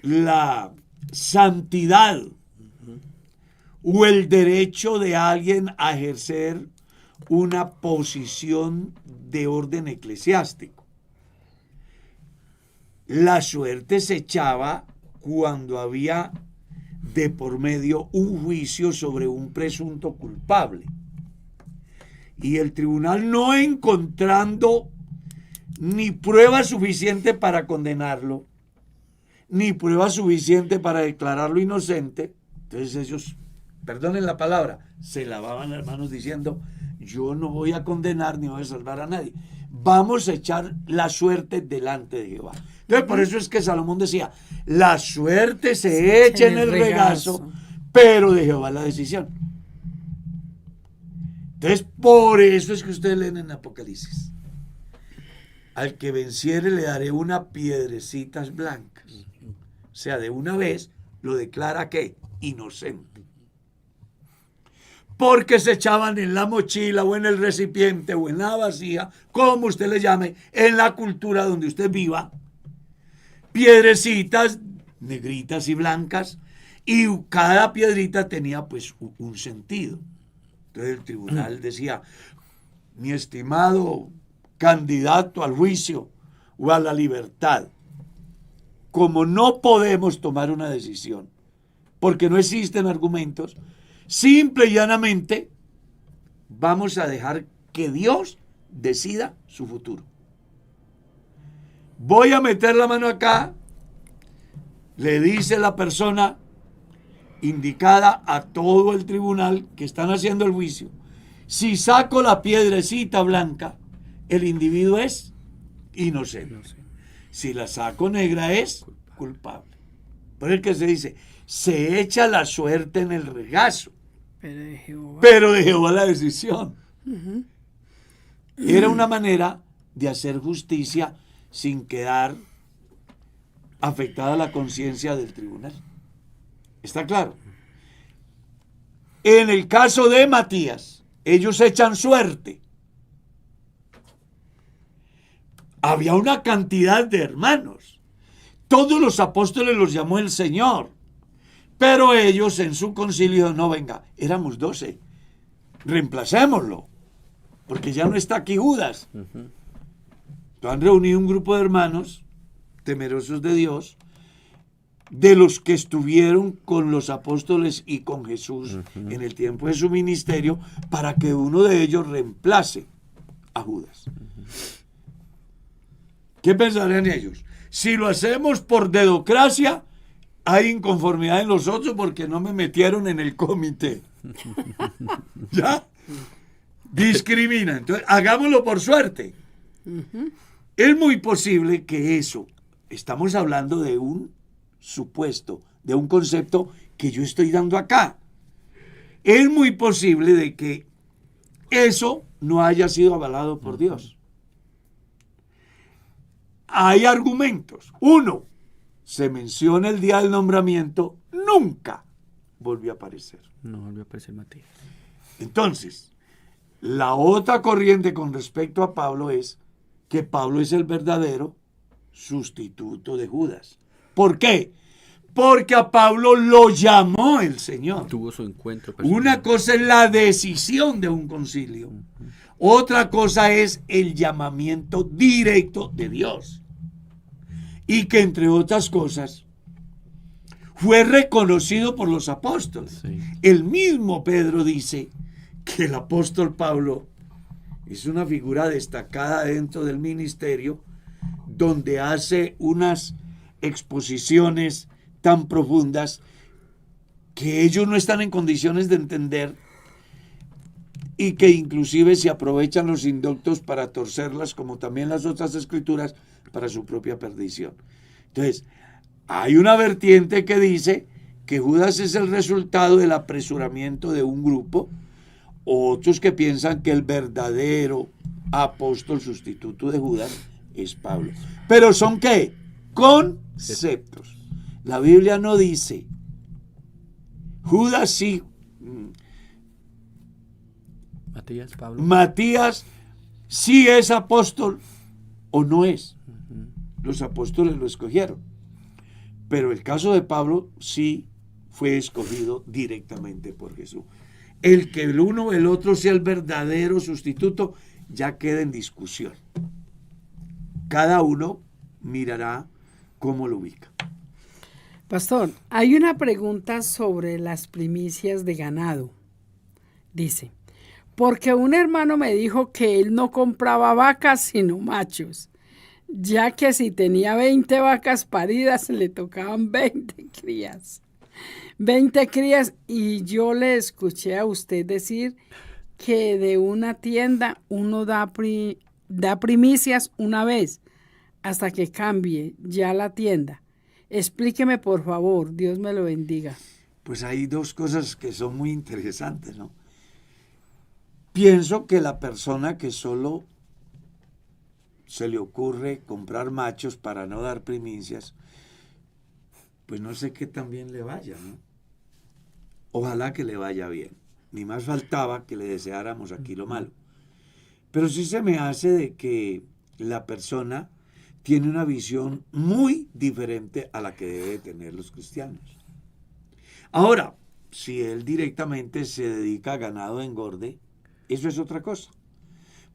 la santidad o el derecho de alguien a ejercer una posición de orden eclesiástico. La suerte se echaba cuando había de por medio un juicio sobre un presunto culpable. Y el tribunal, no encontrando ni prueba suficiente para condenarlo, ni prueba suficiente para declararlo inocente. Entonces ellos, perdonen la palabra, se lavaban las manos diciendo, yo no voy a condenar ni voy a salvar a nadie. Vamos a echar la suerte delante de Jehová. Entonces por eso es que Salomón decía, la suerte se echa en el regazo, pero de Jehová la decisión. Entonces por eso es que ustedes leen en Apocalipsis, al que venciere le daré unas piedrecitas blancas. O sea, de una vez lo declara ¿qué? Inocente. Porque se echaban en la mochila o en el recipiente o en la vasija, como usted le llame, en la cultura donde usted viva, piedrecitas negritas y blancas, y cada piedrita tenía pues un sentido. Entonces el tribunal decía, mi estimado candidato al juicio o a la libertad, como no podemos tomar una decisión, porque no existen argumentos, simple y llanamente vamos a dejar que Dios decida su futuro. Voy a meter la mano acá, le dice la persona indicada a todo el tribunal que están haciendo el juicio, si saco la piedrecita blanca, el individuo es inocente. Si la saco negra es culpable. Por el que se dice, se echa la suerte en el regazo, pero de Jehová la decisión. Era una manera de hacer justicia sin quedar afectada la conciencia del tribunal. ¿Está claro? En el caso de Matías, ellos echan suerte. Había una cantidad de hermanos. Todos los apóstoles los llamó el Señor. Pero ellos en su concilio, no, venga, éramos 12. Reemplacémoslo. Porque ya no está aquí Judas. Entonces han reunido un grupo de hermanos temerosos de Dios, de los que estuvieron con los apóstoles y con Jesús en el tiempo de su ministerio, para que uno de ellos reemplace a Judas. ¿Qué pensarían ellos? Si lo hacemos por dedocracia, hay inconformidad en los otros porque no me metieron en el comité. ¿Ya? Discrimina. Entonces, hagámoslo por suerte. Es muy posible que eso, estamos hablando de un supuesto, de un concepto que yo estoy dando acá. Es muy posible de que eso no haya sido avalado por Dios. Hay argumentos. Uno, se menciona el día del nombramiento, nunca volvió a aparecer. No volvió a aparecer Matías. Entonces, la otra corriente con respecto a Pablo es que Pablo es el verdadero sustituto de Judas. ¿Por qué? Porque a Pablo lo llamó el Señor. Tuvo su encuentro personal. Una cosa es la decisión de un concilio. Otra cosa es el llamamiento directo de Dios. Y que entre otras cosas fue reconocido por los apóstoles. Sí. El mismo Pedro dice que el apóstol Pablo es una figura destacada dentro del ministerio, donde hace unas exposiciones tan profundas que ellos no están en condiciones de entender, y que inclusive se aprovechan los indoctos para torcerlas, como también las otras escrituras, para su propia perdición. Entonces, hay una vertiente que dice que Judas es el resultado del apresuramiento de un grupo, otros que piensan que el verdadero apóstol sustituto de Judas es Pablo. Pero ¿son qué? Conceptos. La Biblia no dice Judas sí, Matías sí es apóstol o no es. Los apóstoles lo escogieron. Pero el caso de Pablo sí fue escogido directamente por Jesús. El que el uno o el otro sea el verdadero sustituto ya queda en discusión. Cada uno mirará cómo lo ubica. Pastor, hay una pregunta sobre las primicias de ganado. Dice, porque un hermano me dijo que él no compraba vacas sino machos. ya que si tenía 20 vacas paridas, le tocaban 20 crías. 20 crías, y yo le escuché a usted decir que de una tienda uno da primicias una vez hasta que cambie ya la tienda. Explíqueme, por favor, Dios me lo bendiga. Pues hay dos cosas que son muy interesantes, ¿no? Pienso que la persona que solo se le ocurre comprar machos para no dar primicias, pues no sé qué tan bien le vaya, ¿no? Ojalá que le vaya bien. Ni más faltaba que le deseáramos aquí lo malo. Pero sí se me hace de que la persona tiene una visión muy diferente a la que debe tener los cristianos. Ahora, si él directamente se dedica a ganado de engorde, eso es otra cosa.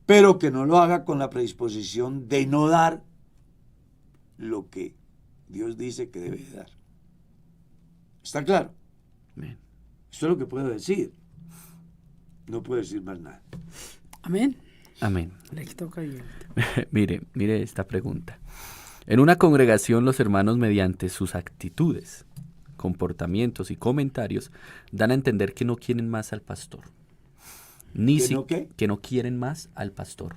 Pero que no lo haga con la predisposición de no dar lo que Dios dice que debe dar. ¿Está claro? Amén. Eso es lo que puedo decir. No puedo decir más nada. Amén. Amén. Le toca bien. Mire esta pregunta. En una congregación, los hermanos, mediante sus actitudes, comportamientos y comentarios, dan a entender que no quieren más al pastor. Que no quieren más al pastor.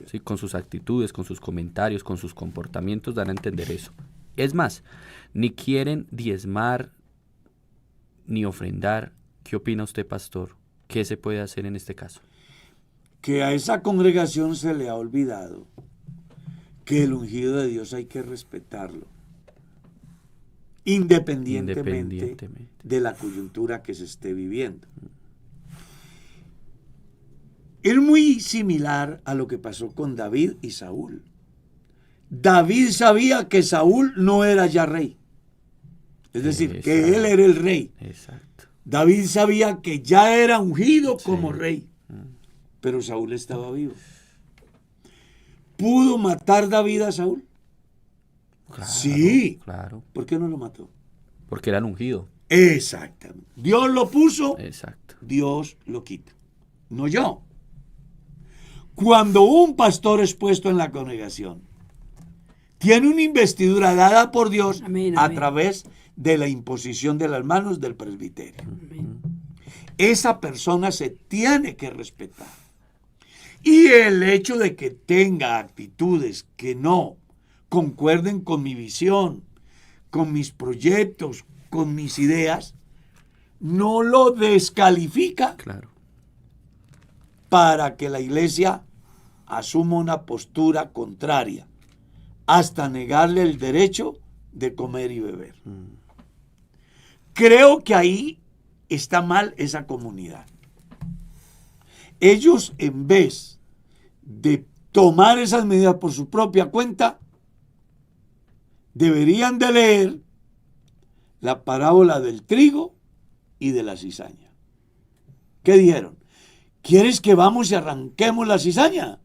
¿Sí? Con sus actitudes, con sus comentarios, con sus comportamientos, dan a entender eso. Es más, ni quieren diezmar ni ofrendar. ¿Qué opina usted, pastor? ¿Qué se puede hacer en este caso? Que a esa congregación se le ha olvidado que el ungido de Dios hay que respetarlo, independientemente de la coyuntura que se esté viviendo. Es muy similar a lo que pasó con David y Saúl. David sabía que Saúl no era ya rey. Es decir, que él era el rey. Exacto. David sabía que ya era ungido como rey. Pero Saúl estaba vivo. ¿Pudo matar David a Saúl? Claro, sí. Claro. ¿Por qué no lo mató? Porque era el ungido. Exactamente. Dios lo puso, Exacto. Dios lo quita. No yo. Cuando un pastor es puesto en la congregación, tiene una investidura dada por Dios a través de la imposición de las manos del presbiterio. Amén. Esa persona se tiene que respetar. Y el hecho de que tenga actitudes que no concuerden con mi visión, con mis proyectos, con mis ideas, no lo descalifica para que la iglesia asuma una postura contraria, hasta negarle el derecho de comer y beber. Creo que ahí está mal esa comunidad. Ellos, en vez de tomar esas medidas por su propia cuenta, deberían de leer la parábola del trigo y de la cizaña. ¿Qué dijeron? ¿Quieres que vamos y arranquemos la cizaña?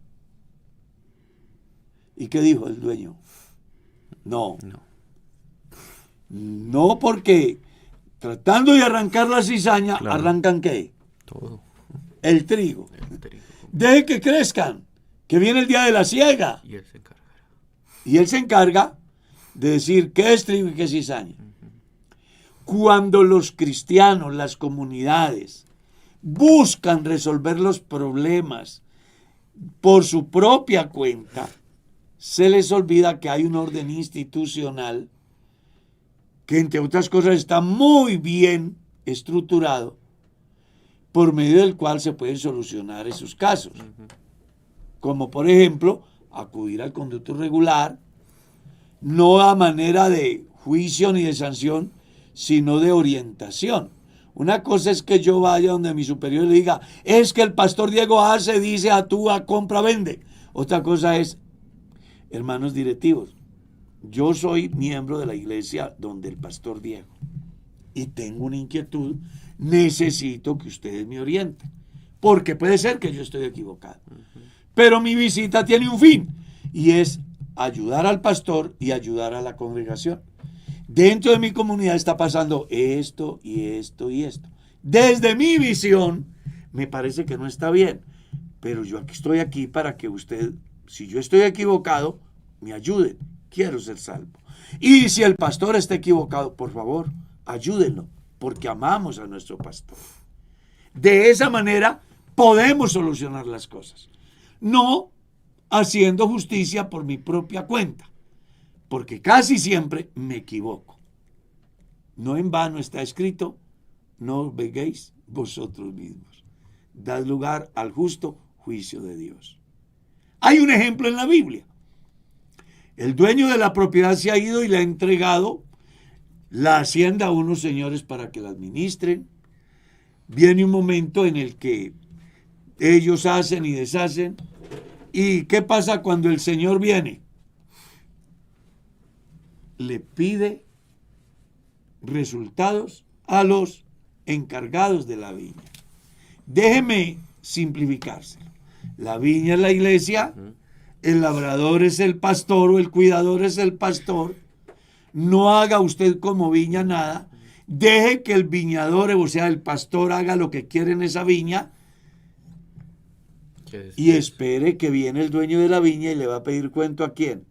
¿Y qué dijo el dueño? No, porque tratando de arrancar la cizaña, ¿arrancan qué? Todo. El trigo. Deje que crezcan, que viene el día de la siega. Y él se encarga de decir qué es trigo y qué es cizaña. Cuando los cristianos, las comunidades, buscan resolver los problemas por su propia cuenta, se les olvida que hay un orden institucional que, entre otras cosas, está muy bien estructurado, por medio del cual se pueden solucionar esos casos. Como, por ejemplo, acudir al conducto regular, no a manera de juicio ni de sanción, sino de orientación. Una cosa es que yo vaya donde mi superior le diga, es que el pastor Diego hace, dice, actúa, compra, vende. Otra cosa es, hermanos directivos, yo soy miembro de la iglesia donde el pastor Diego y tengo una inquietud, necesito que ustedes me orienten, porque puede ser que yo estoy equivocado. Pero mi visita tiene un fin, y es ayudar al pastor y ayudar a la congregación. Dentro de mi comunidad está pasando esto y esto y esto. Desde mi visión, me parece que no está bien, pero yo estoy aquí para que usted, si yo estoy equivocado, me ayuden, quiero ser salvo. Y si el pastor está equivocado, por favor, ayúdenlo, porque amamos a nuestro pastor. De esa manera podemos solucionar las cosas, no haciendo justicia por mi propia cuenta, porque casi siempre me equivoco. No en vano está escrito, no os venguéis vosotros mismos, dad lugar al justo juicio de Dios. Hay un ejemplo en la Biblia. El dueño de la propiedad se ha ido y le ha entregado la hacienda a unos señores para que la administren. Viene un momento en el que ellos hacen y deshacen. ¿Y qué pasa cuando el Señor viene? Le pide resultados a los encargados de la viña. Déjeme simplificárselo. La viña es la iglesia, el labrador es el pastor o el cuidador es el pastor. No haga usted como viña nada. Deje que el viñador, o sea, el pastor, haga lo que quiere en esa viña y espere que viene el dueño de la viña y le va a pedir cuenta a quién,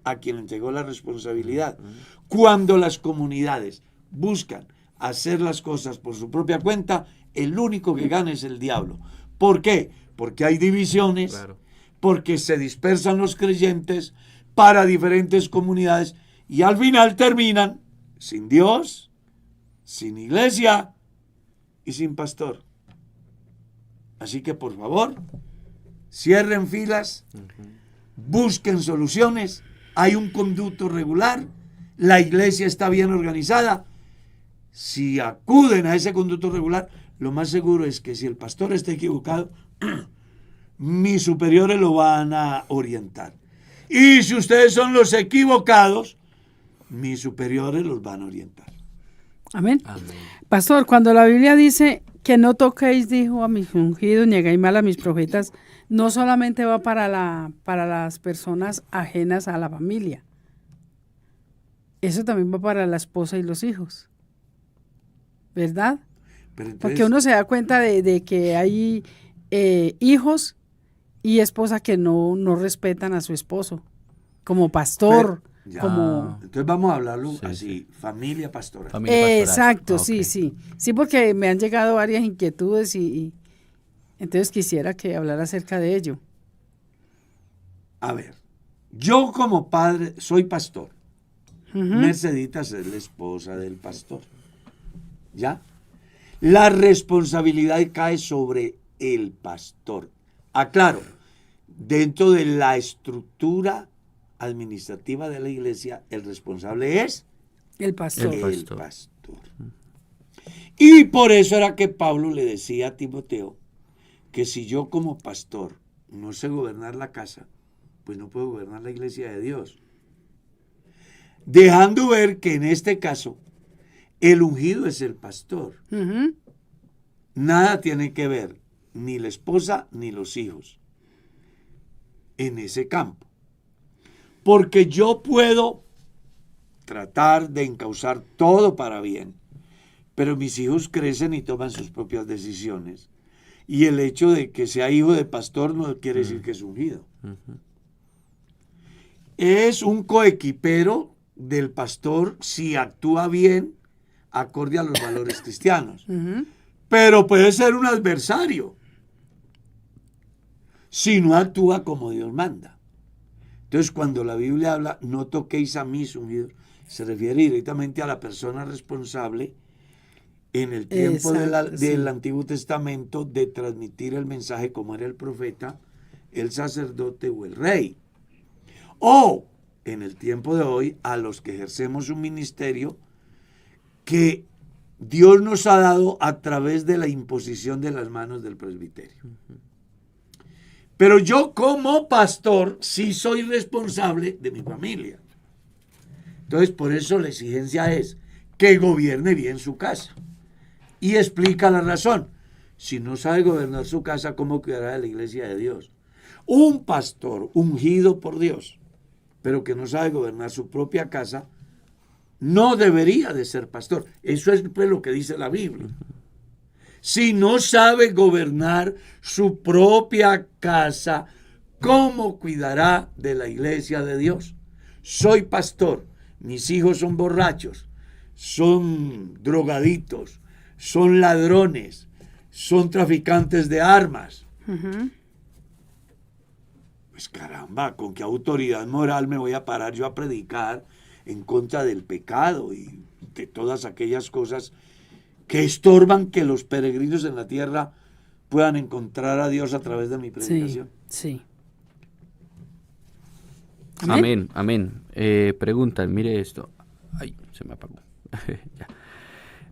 a quien entregó la responsabilidad. Cuando las comunidades buscan hacer las cosas por su propia cuenta, el único que gana es el diablo. ¿Por qué? Porque hay divisiones, claro, porque se dispersan los creyentes para diferentes comunidades y al final terminan sin Dios, sin iglesia y sin pastor. Así que por favor, cierren filas, busquen soluciones, hay un conducto regular, la iglesia está bien organizada. Si acuden a ese conducto regular, lo más seguro es que si el pastor está equivocado, mis superiores lo van a orientar. Y si ustedes son los equivocados, mis superiores los van a orientar. Amén. Amén. Pastor, cuando la Biblia dice que no toquéis, dijo, a mis ungidos, ni hagáis mal a mis profetas, no solamente va para las personas ajenas a la familia. Eso también va para la esposa y los hijos. ¿Verdad? Pero entonces, porque uno se da cuenta de que hay hijos y esposas que no respetan a su esposo, como pastor, como... Entonces vamos a hablarlo así, familia pastoral. Exacto, okay. Sí, porque me han llegado varias inquietudes y entonces quisiera que hablara acerca de ello. A ver, yo como padre soy pastor. Mercedita es la esposa del pastor. ¿Ya? La responsabilidad cae sobre el pastor. Aclaro, dentro de la estructura administrativa de la iglesia, el responsable es el pastor. El pastor. Y por eso era que Pablo le decía a Timoteo que si yo como pastor no sé gobernar la casa, pues no puedo gobernar la iglesia de Dios. Dejando ver que en este caso el ungido es el pastor. Nada tiene que ver ni la esposa ni los hijos en ese campo. Porque yo puedo tratar de encauzar todo para bien, pero mis hijos crecen y toman sus propias decisiones. Y el hecho de que sea hijo de pastor no quiere decir que es ungido. Es un coequipero del pastor si actúa bien acorde a los valores cristianos. Pero puede ser un adversario si no actúa como Dios manda. Entonces, cuando la Biblia habla, no toquéis a mis ungidos, se refiere directamente a la persona responsable en el tiempo del Antiguo Testamento de transmitir el mensaje como era el profeta, el sacerdote o el rey. O en el tiempo de hoy, a los que ejercemos un ministerio que Dios nos ha dado a través de la imposición de las manos del presbiterio. Pero yo como pastor sí soy responsable de mi familia. Entonces, por eso la exigencia es que gobierne bien su casa. Y explica la razón. Si no sabe gobernar su casa, ¿cómo cuidará de la iglesia de Dios? Un pastor ungido por Dios, pero que no sabe gobernar su propia casa, no debería de ser pastor. Eso es pues lo que dice la Biblia. Si no sabe gobernar su propia casa, ¿cómo cuidará de la iglesia de Dios? Soy pastor, mis hijos son borrachos, son drogaditos, son ladrones, son traficantes de armas. Pues caramba, ¿con qué autoridad moral me voy a parar yo a predicar en contra del pecado y de todas aquellas cosas que estorban que los peregrinos en la tierra puedan encontrar a Dios a través de mi predicación? Sí. Amén, amén. Preguntan, mire esto. Ay, se me apagó. Ya.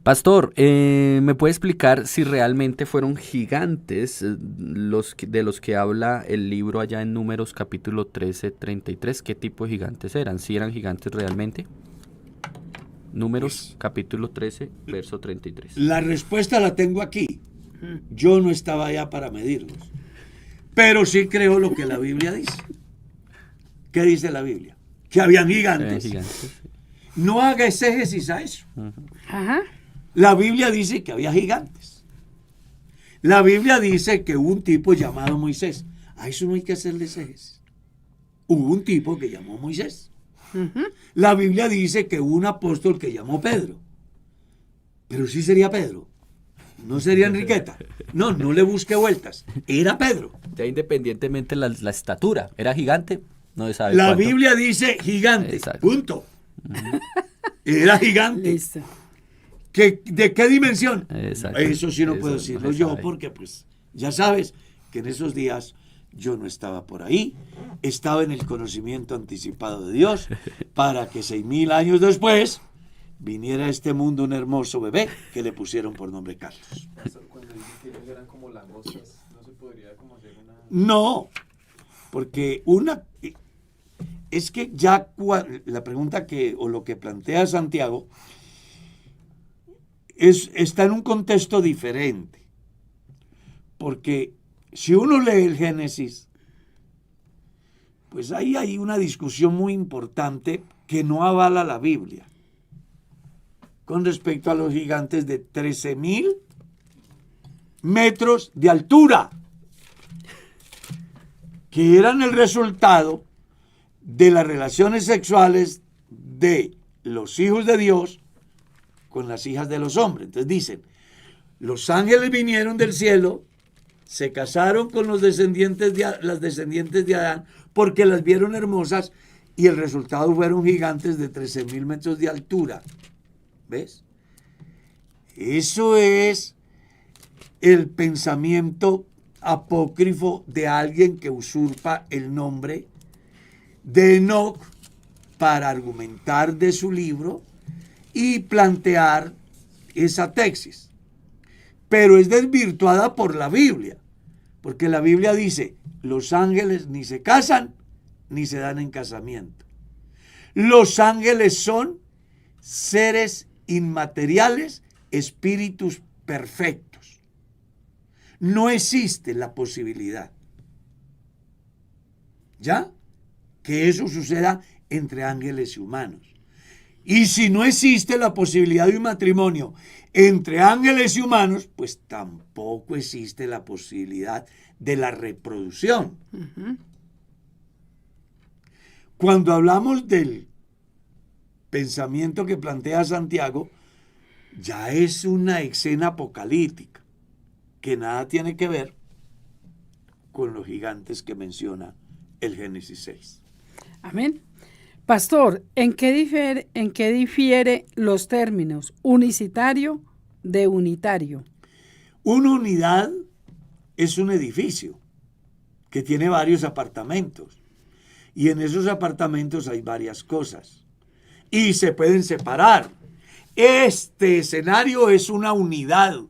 Pastor, ¿me puede explicar si realmente fueron gigantes de los que habla el libro allá en Números capítulo 13, 33? ¿Qué tipo de gigantes eran? ¿Si eran gigantes realmente? Números capítulo 13, verso 33. La respuesta la tengo aquí. Yo no estaba allá para medirlos, pero sí creo lo que la Biblia dice. ¿Qué dice la Biblia? Que habían gigantes. No haga exégesis a eso. Ajá. La Biblia dice que había gigantes. La Biblia dice que hubo un tipo llamado Moisés. A eso no hay que hacerle exégesis. Hubo un tipo que llamó Moisés. La Biblia dice que hubo un apóstol que llamó Pedro. Pero sí sería Pedro. No sería Enriqueta. No le busque vueltas. Era Pedro. Ya independientemente la estatura, ¿era gigante? No se sabe La cuánto. Biblia dice gigante. Exacto. Punto. Era gigante. Listo. ¿De qué dimensión? Exacto. Eso sí no Eso puedo no decirlo se yo, sabe. porque pues ya sabes que en esos días yo no estaba por ahí, estaba en el conocimiento anticipado de Dios para que 6,000 años después viniera a este mundo un hermoso bebé que le pusieron por nombre Carlos. Cuando dicen que ellos eran como langostas, no se podría como hacer una... No, porque es que ya la pregunta o lo que plantea Santiago está en un contexto diferente, porque si uno lee el Génesis, pues ahí hay una discusión muy importante que no avala la Biblia con respecto a los gigantes de 13,000 metros de altura, que eran el resultado de las relaciones sexuales de los hijos de Dios con las hijas de los hombres. Entonces dicen, los ángeles vinieron del cielo, se casaron con las descendientes de Adán porque las vieron hermosas y el resultado fueron gigantes de 13,000 metros de altura. ¿Ves? Eso es el pensamiento apócrifo de alguien que usurpa el nombre de Enoc para argumentar de su libro y plantear esa tesis. Pero es desvirtuada por la Biblia, porque la Biblia dice, los ángeles ni se casan ni se dan en casamiento. Los ángeles son seres inmateriales, espíritus perfectos. No existe la posibilidad, ¿ya?, que eso suceda entre ángeles y humanos. Y si no existe la posibilidad de un matrimonio entre ángeles y humanos, pues tampoco existe la posibilidad de la reproducción. Cuando hablamos del pensamiento que plantea Santiago, ya es una escena apocalíptica que nada tiene que ver con los gigantes que menciona el Génesis 6. Amén. Pastor, ¿en qué difiere los términos unicitario de unitario? Una unidad es un edificio que tiene varios apartamentos y en esos apartamentos hay varias cosas y se pueden separar. Este escenario es una unidad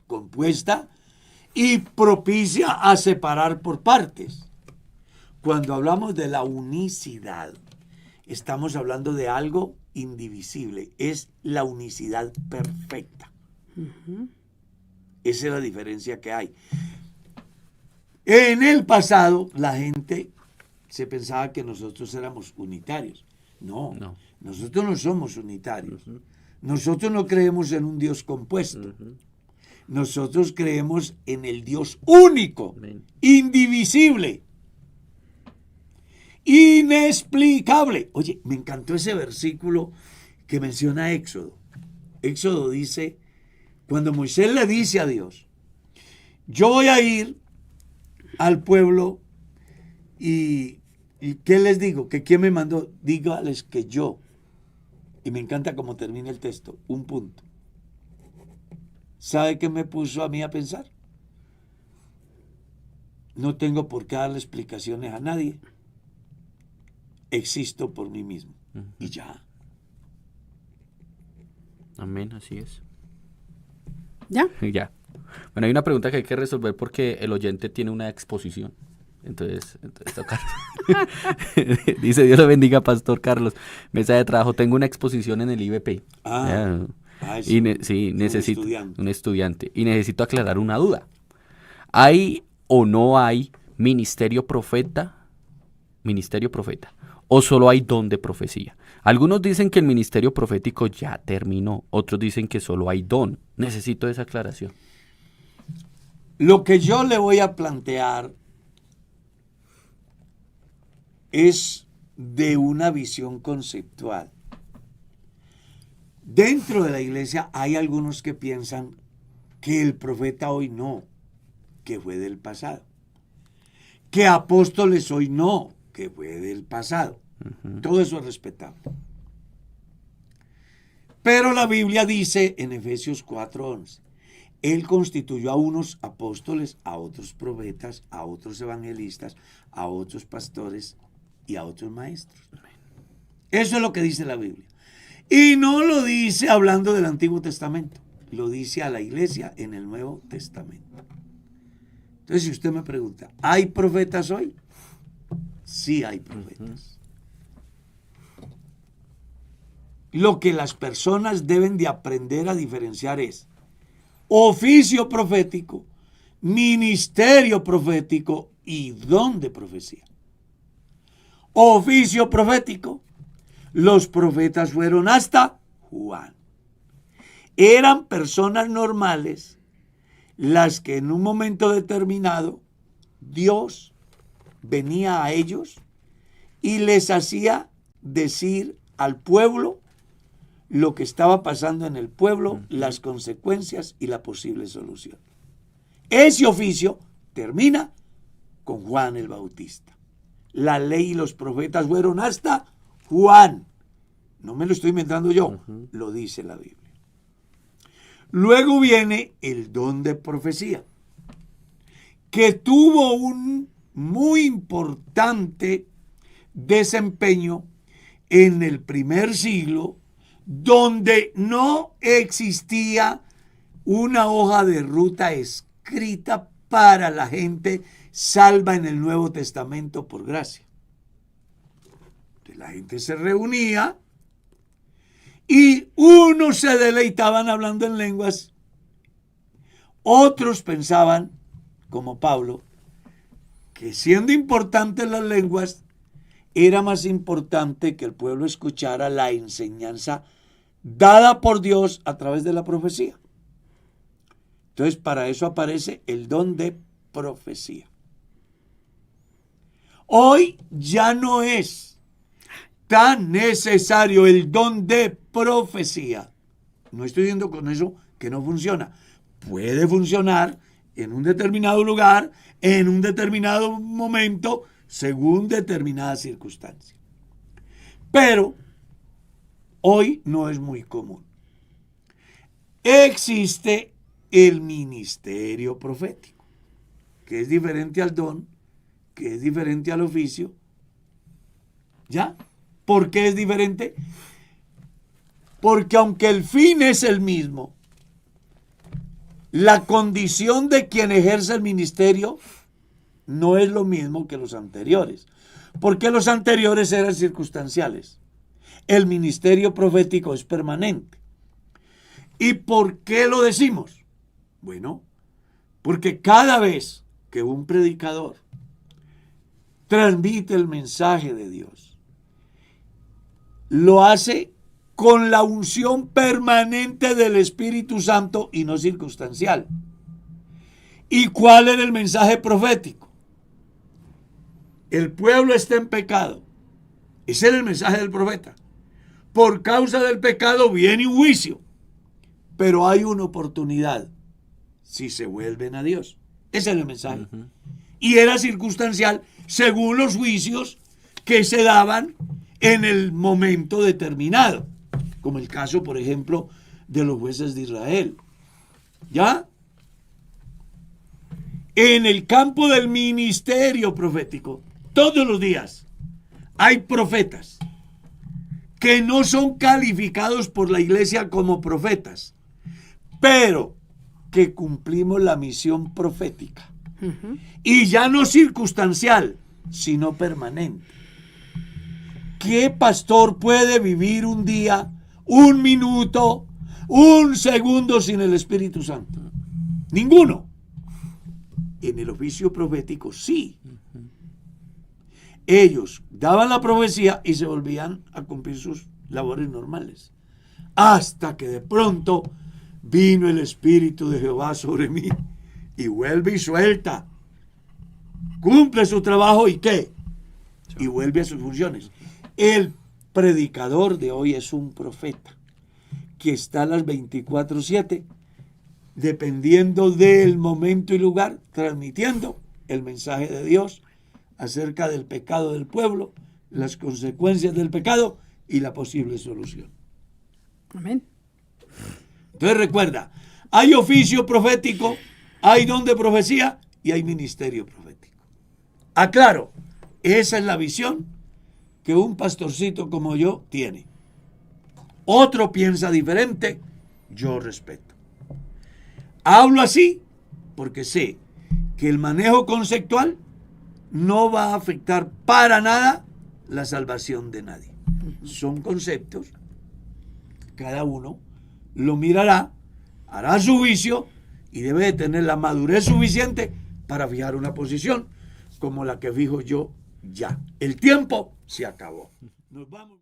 compuesta y propicia a separar por partes. Cuando hablamos de la unicidad, estamos hablando de algo indivisible. Es la unicidad perfecta. Esa es la diferencia que hay. En el pasado, la gente se pensaba que nosotros éramos unitarios. No. Nosotros no somos unitarios. Nosotros no creemos en un Dios compuesto. Nosotros creemos en el Dios único, Amén. indivisible, inexplicable. Oye, me encantó ese versículo que menciona Éxodo. Éxodo dice, cuando Moisés le dice a Dios, yo voy a ir al pueblo y ¿qué les digo? ¿Que quién me mandó? Dígales que yo. Y me encanta cómo termina el texto, un punto. ¿Sabe qué me puso a mí a pensar? No tengo por qué darle explicaciones a nadie. Existo por mí mismo. Y ya. Amén, así es. ¿Ya? Ya. Bueno, hay una pregunta que hay que resolver porque el oyente tiene una exposición. Entonces toca. Dice, Dios lo bendiga, Pastor Carlos. Mesa de trabajo, tengo una exposición en el IBP. Sí, Sí, necesito estudiante. un estudiante. Y necesito aclarar una duda. ¿Hay o no hay ministerio profeta? ¿O solo hay don de profecía? Algunos dicen que el ministerio profético ya terminó. Otros dicen que solo hay don. Necesito esa aclaración. Lo que yo le voy a plantear es de una visión conceptual. Dentro de la iglesia hay algunos que piensan que el profeta hoy no, que fue del pasado. Que apóstoles hoy no, que fue del pasado. Todo eso es respetable. Pero la Biblia dice en Efesios 4:11, Él constituyó a unos apóstoles, a otros profetas, a otros evangelistas, a otros pastores y a otros maestros. Eso es lo que dice la Biblia. Y no lo dice hablando del Antiguo Testamento, lo dice a la iglesia en el Nuevo Testamento. Entonces, si usted me pregunta, ¿hay profetas hoy? Sí hay profetas. Lo que las personas deben de aprender a diferenciar es oficio profético, ministerio profético y don de profecía. Oficio profético, los profetas fueron hasta Juan. Eran personas normales las que en un momento determinado Dios venía a ellos y les hacía decir al pueblo lo que estaba pasando en el pueblo, las consecuencias y la posible solución. Ese oficio termina con Juan el Bautista. La ley y los profetas fueron hasta Juan. No me lo estoy inventando yo, lo dice la Biblia. Luego viene el don de profecía, que tuvo un muy importante desempeño en el primer siglo, donde no existía una hoja de ruta escrita para la gente salva en el Nuevo Testamento por gracia. Entonces la gente se reunía y unos se deleitaban hablando en lenguas, otros pensaban, como Pablo, que siendo importantes las lenguas, era más importante que el pueblo escuchara la enseñanza dada por Dios a través de la profecía. Entonces, para eso aparece el don de profecía. Hoy ya no es tan necesario el don de profecía. No estoy diciendo con eso que no funciona. Puede funcionar en un determinado lugar, en un determinado momento, según determinadas circunstancias. Pero hoy no es muy común. Existe el ministerio profético, que es diferente al don, que es diferente al oficio. ¿Ya? ¿Por qué es diferente? Porque aunque el fin es el mismo, la condición de quien ejerce el ministerio no es lo mismo que los anteriores, porque los anteriores eran circunstanciales. El ministerio profético es permanente. ¿Y por qué lo decimos? Bueno, porque cada vez que un predicador transmite el mensaje de Dios, lo hace con la unción permanente del Espíritu Santo y no circunstancial. ¿Y cuál era el mensaje profético? El pueblo está en pecado. Ese era el mensaje del profeta. Por causa del pecado viene un juicio, pero hay una oportunidad si se vuelven a Dios. Ese era el mensaje. Y era circunstancial según los juicios que se daban en el momento determinado, como el caso, por ejemplo, de los jueces de Israel. ¿Ya? En el campo del ministerio profético, todos los días hay profetas que no son calificados por la iglesia como profetas, pero que cumplimos la misión profética. Y ya no circunstancial, sino permanente. ¿Qué pastor puede vivir un día, un minuto, un segundo sin el Espíritu Santo? Ninguno. En el oficio profético sí. Ellos daban la profecía y se volvían a cumplir sus labores normales. Hasta que de pronto vino el Espíritu de Jehová sobre mí y vuelve y suelta. Cumple su trabajo y ¿qué? Y vuelve a sus funciones. El predicador de hoy es un profeta que está a las 24/7, dependiendo del momento y lugar, transmitiendo el mensaje de Dios acerca del pecado del pueblo, las consecuencias del pecado y la posible solución. Amén. Entonces recuerda, hay oficio profético, hay don de profecía y hay ministerio profético. Aclaro, esa es la visión que un pastorcito como yo tiene. Otro piensa diferente, yo respeto. Hablo así porque sé que el manejo conceptual no va a afectar para nada la salvación de nadie. Son conceptos, cada uno lo mirará, hará su juicio y debe de tener la madurez suficiente para fijar una posición como la que fijo yo ya. El tiempo se acabó. Nos vamos.